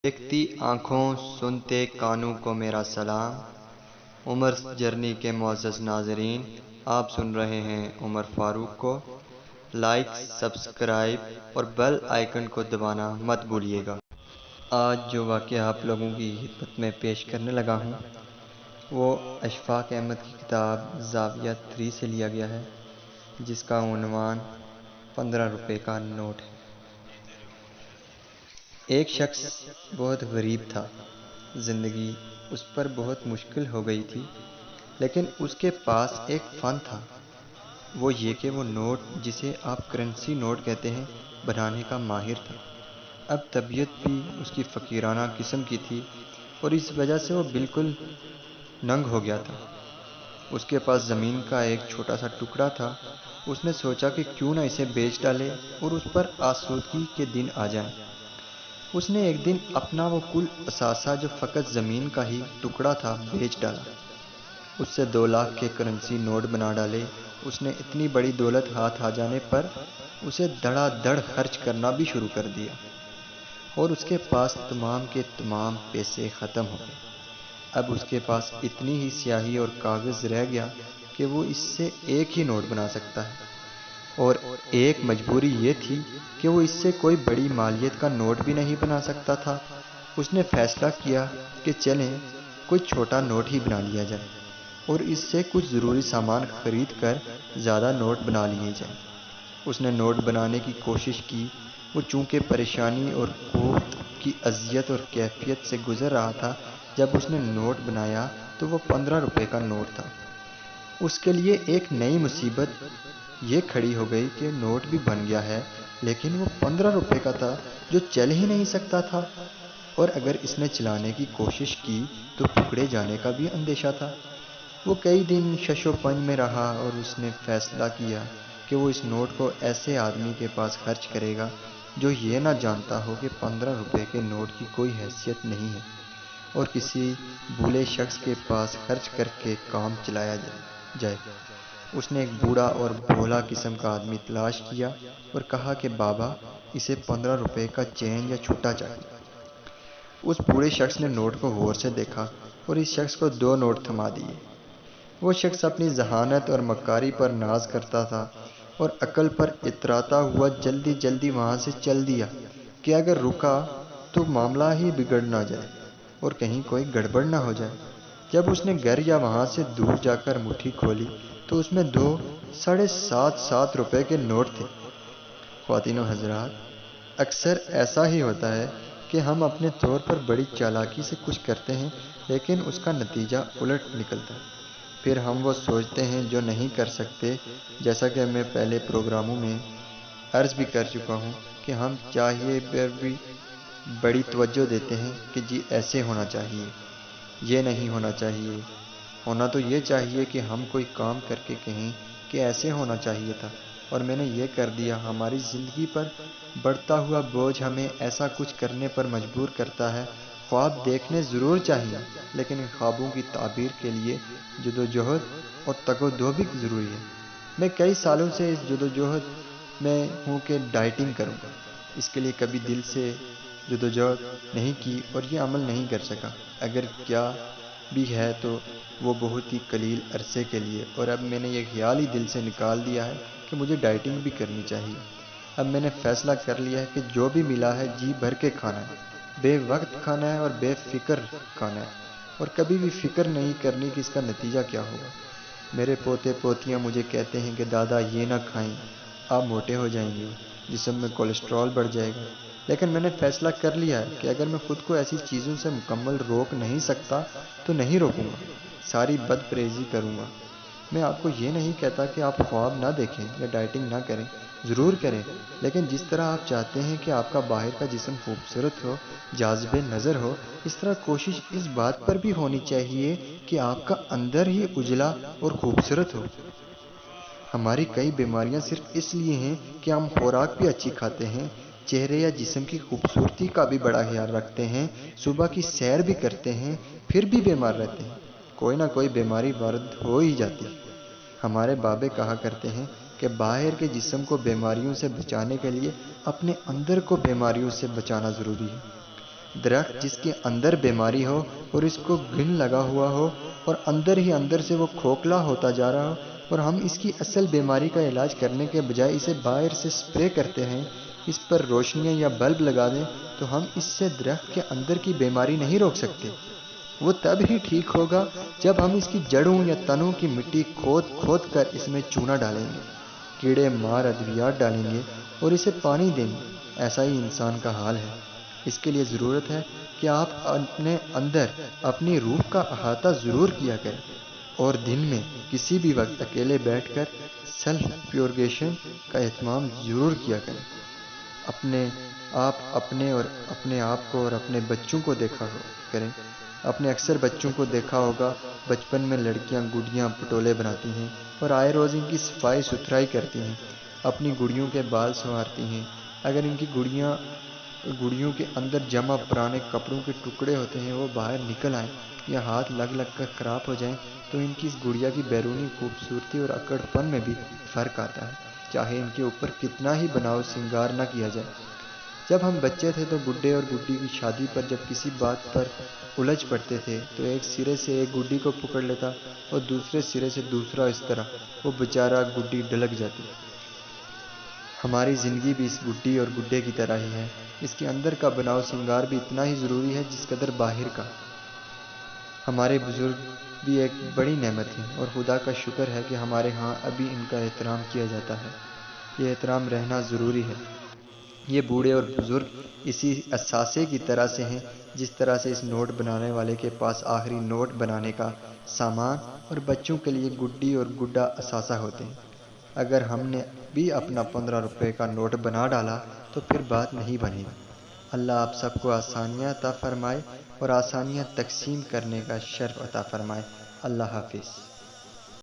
دیکھتی آنکھوں سنتے کانوں کو میرا سلام۔ عمر جرنی کے معزز ناظرین، آپ سن رہے ہیں عمر فاروق کو۔ لائک، سبسکرائب اور بیل آئیکن کو دبانا مت بھولیے گا۔ آج جو واقعہ آپ لوگوں کی خدمت میں پیش کرنے لگا ہوں وہ اشفاق احمد کی کتاب زاویہ 3 سے لیا گیا ہے، جس کا عنوان 15 روپے کا نوٹ ہے۔ ایک شخص بہت غریب تھا، زندگی اس پر بہت مشکل ہو گئی تھی، لیکن اس کے پاس ایک فن تھا، وہ یہ کہ وہ نوٹ، جسے آپ کرنسی نوٹ کہتے ہیں، بنانے کا ماہر تھا۔ اب طبیعت بھی اس کی فقیرانہ قسم کی تھی اور اس وجہ سے وہ بالکل ننگ ہو گیا تھا۔ اس کے پاس زمین کا ایک چھوٹا سا ٹکڑا تھا۔ اس نے سوچا کہ کیوں نہ اسے بیچ ڈالے اور اس پر آسودگی کے دن آ جائیں۔ اس نے ایک دن اپنا وہ کل اثاثہ، جو فقط زمین کا ہی ٹکڑا تھا، بیچ ڈالا۔ اس سے 2 لاکھ کے کرنسی نوٹ بنا ڈالے۔ اس نے اتنی بڑی دولت ہاتھ آ جانے پر اسے دڑا دڑ خرچ کرنا بھی شروع کر دیا اور اس کے پاس تمام کے تمام پیسے ختم ہو گئے۔ اب اس کے پاس اتنی ہی سیاہی اور کاغذ رہ گیا کہ وہ اس سے ایک ہی نوٹ بنا سکتا ہے، اور ایک مجبوری یہ تھی کہ وہ اس سے کوئی بڑی مالیت کا نوٹ بھی نہیں بنا سکتا تھا۔ اس نے فیصلہ کیا کہ چلیں کوئی چھوٹا نوٹ ہی بنا لیا جائے اور اس سے کچھ ضروری سامان خرید کر زیادہ نوٹ بنا لیے جائیں۔ اس نے نوٹ بنانے کی کوشش کی۔ وہ چونکہ پریشانی اور قوت کی اذیت اور کیفیت سے گزر رہا تھا، جب اس نے نوٹ بنایا تو وہ 15 روپے کا نوٹ تھا۔ اس کے لیے ایک نئی مصیبت یہ کھڑی ہو گئی کہ نوٹ بھی بن گیا ہے، لیکن وہ 15 روپے کا تھا، جو چل ہی نہیں سکتا تھا، اور اگر اس نے چلانے کی کوشش کی تو پکڑے جانے کا بھی اندیشہ تھا۔ وہ کئی دن شش و پنج میں رہا اور اس نے فیصلہ کیا کہ وہ اس نوٹ کو ایسے آدمی کے پاس خرچ کرے گا جو یہ نہ جانتا ہو کہ 15 روپے کے نوٹ کی کوئی حیثیت نہیں ہے، اور کسی بھولے شخص کے پاس خرچ کر کے کام چلایا جائے۔ اس نے ایک بوڑھا اور بھولا قسم کا آدمی تلاش کیا اور کہا کہ بابا، اسے 15 روپے کا چین یا چھٹا چاہیے۔ اس بوڑھے شخص نے نوٹ کو غور سے دیکھا اور اس شخص کو 2 نوٹ تھما دیے۔ وہ شخص اپنی ذہانت اور مکاری پر ناز کرتا تھا اور عقل پر اتراتا ہوا جلدی جلدی وہاں سے چل دیا کہ اگر رکا تو معاملہ ہی بگڑ نہ جائے اور کہیں کوئی گڑبڑ نہ ہو جائے۔ جب اس نے گھر یا وہاں سے دور جا کر مٹھی کھولی تو اس میں 2 7.5 روپے کے نوٹ تھے۔ خواتین و حضرات، اکثر ایسا ہی ہوتا ہے کہ ہم اپنے طور پر بڑی چالاکی سے کچھ کرتے ہیں، لیکن اس کا نتیجہ الٹ نکلتا ہے۔ پھر ہم وہ سوچتے ہیں جو نہیں کر سکتے، جیسا کہ میں پہلے پروگراموں میں عرض بھی کر چکا ہوں کہ ہم چاہیے پر بھی بڑی توجہ دیتے ہیں کہ جی ایسے ہونا چاہیے، یہ نہیں ہونا چاہیے۔ ہونا تو یہ چاہیے کہ ہم کوئی کام کر کے کہیں کہ ایسے ہونا چاہیے تھا اور میں نے یہ کر دیا۔ ہماری زندگی پر بڑھتا ہوا بوجھ ہمیں ایسا کچھ کرنے پر مجبور کرتا ہے۔ خواب دیکھنے ضرور چاہیے، لیکن ان خوابوں کی تعبیر کے لیے جدوجہد اور تگ و دو بھی ضروری ہے۔ میں کئی سالوں سے اس جدوجہد میں ہوں کہ ڈائٹنگ کروں۔ اس کے لیے کبھی دل سے جدوجہد نہیں کی اور یہ عمل نہیں کر سکا۔ اگر کیا بھی ہے تو وہ بہت ہی قلیل عرصے کے لیے، اور اب میں نے یہ خیال ہی دل سے نکال دیا ہے کہ مجھے ڈائٹنگ بھی کرنی چاہیے۔ اب میں نے فیصلہ کر لیا ہے کہ جو بھی ملا ہے جی بھر کے کھانا ہے، بے وقت کھانا ہے اور بے فکر کھانا ہے، اور کبھی بھی فکر نہیں کرنی کہ اس کا نتیجہ کیا ہوگا۔ میرے پوتے پوتیاں مجھے کہتے ہیں کہ دادا یہ نہ کھائیں، آپ موٹے ہو جائیں گے، جسم میں کولیسٹرول بڑھ جائے گا، لیکن میں نے فیصلہ کر لیا ہے کہ اگر میں خود کو ایسی چیزوں سے مکمل روک نہیں سکتا تو نہیں روکوں گا، ساری بد پرہیزی کروں گا۔ میں آپ کو یہ نہیں کہتا کہ آپ خواب نہ دیکھیں یا ڈائٹنگ نہ کریں، ضرور کریں، لیکن جس طرح آپ چاہتے ہیں کہ آپ کا باہر کا جسم خوبصورت ہو، جاذب نظر ہو، اس طرح کوشش اس بات پر بھی ہونی چاہیے کہ آپ کا اندر ہی اجلا اور خوبصورت ہو۔ ہماری کئی بیماریاں صرف اس لیے ہیں کہ ہم خوراک بھی اچھی کھاتے ہیں، چہرے یا جسم کی خوبصورتی کا بھی بڑا خیال رکھتے ہیں، صبح کی سیر بھی کرتے ہیں، پھر بھی بیمار رہتے ہیں۔ کوئی نہ کوئی بیماری وارد ہو ہی جاتی ہے۔ ہمارے بابے کہا کرتے ہیں کہ باہر کے جسم کو بیماریوں سے بچانے کے لیے اپنے اندر کو بیماریوں سے بچانا ضروری ہے۔ درخت جس کے اندر بیماری ہو اور اس کو گھن لگا ہوا ہو اور اندر ہی اندر سے وہ کھوکھلا ہوتا جا رہا ہو، اور ہم اس کی اصل بیماری کا علاج کرنے کے بجائے اسے باہر سے سپرے کرتے ہیں، اس پر روشنیاں یا بلب لگا دیں، تو ہم اس سے درخت کے اندر کی بیماری نہیں روک سکتے۔ وہ تب ہی ٹھیک ہوگا جب ہم اس کی جڑوں یا تنوں کی مٹی کھود کھود کر اس میں چونا ڈالیں گے، کیڑے مار ادویات ڈالیں گے اور اسے پانی دیں گے۔ ایسا ہی انسان کا حال ہے۔ اس کے لیے ضرورت ہے کہ آپ اپنے اندر اپنی روح کا احاطہ ضرور کیا کریں، اور دن میں کسی بھی وقت اکیلے بیٹھ کر سیلف پیوریفیکیشن کا اہتمام ضرور کیا کریں۔ اپنے آپ کو اور اپنے بچوں کو دیکھا کریں۔ اپنے اکثر بچوں کو دیکھا ہوگا، بچپن میں لڑکیاں گڈیاں پٹولے بناتی ہیں اور آئے روز ان کی صفائی ستھرائی کرتی ہیں، اپنی گڑیوں کے بال سنوارتی ہیں۔ اگر ان کی گڑیوں کے اندر جمع پرانے کپڑوں کے ٹکڑے ہوتے ہیں وہ باہر نکل آئیں یا ہاتھ لگ کر خراب ہو جائیں، تو ان کی اس گڑیا کی بیرونی خوبصورتی اور اکڑ پن میں بھی فرق آتا ہے، چاہے ان کے اوپر کتنا ہی بناؤ سنگار نہ کیا جائے۔ جب ہم بچے تھے تو گڈے اور گڈی کی شادی پر جب کسی بات پر الجھ پڑتے تھے تو ایک سرے سے ایک گڈی کو پکڑ لیتا اور دوسرے سرے سے دوسرا، اس طرح وہ بیچارہ گڈی ڈلک جاتی۔ ہماری زندگی بھی اس گڈی اور گڈے کی طرح ہی ہے، اس کے اندر کا بناؤ سنگار بھی اتنا ہی ضروری ہے جس قدر باہر کا۔ ہمارے بزرگ بھی ایک بڑی نعمت ہیں، اور خدا کا شکر ہے کہ ہمارے ہاں ابھی ان کا احترام کیا جاتا ہے۔ یہ احترام رہنا ضروری ہے۔ یہ بوڑھے اور بزرگ اسی اثاثے کی طرح سے ہیں جس طرح سے اس نوٹ بنانے والے کے پاس آخری نوٹ بنانے کا سامان اور بچوں کے لیے گڈی اور گڈا اثاثہ ہوتے ہیں۔ اگر ہم نے بھی اپنا 15 روپے کا نوٹ بنا ڈالا تو پھر بات نہیں بنے گی۔ اللہ آپ سب کو آسانیاں عطا فرمائے اور آسانیاں تقسیم کرنے کا شرف عطا فرمائے۔ اللہ حافظ۔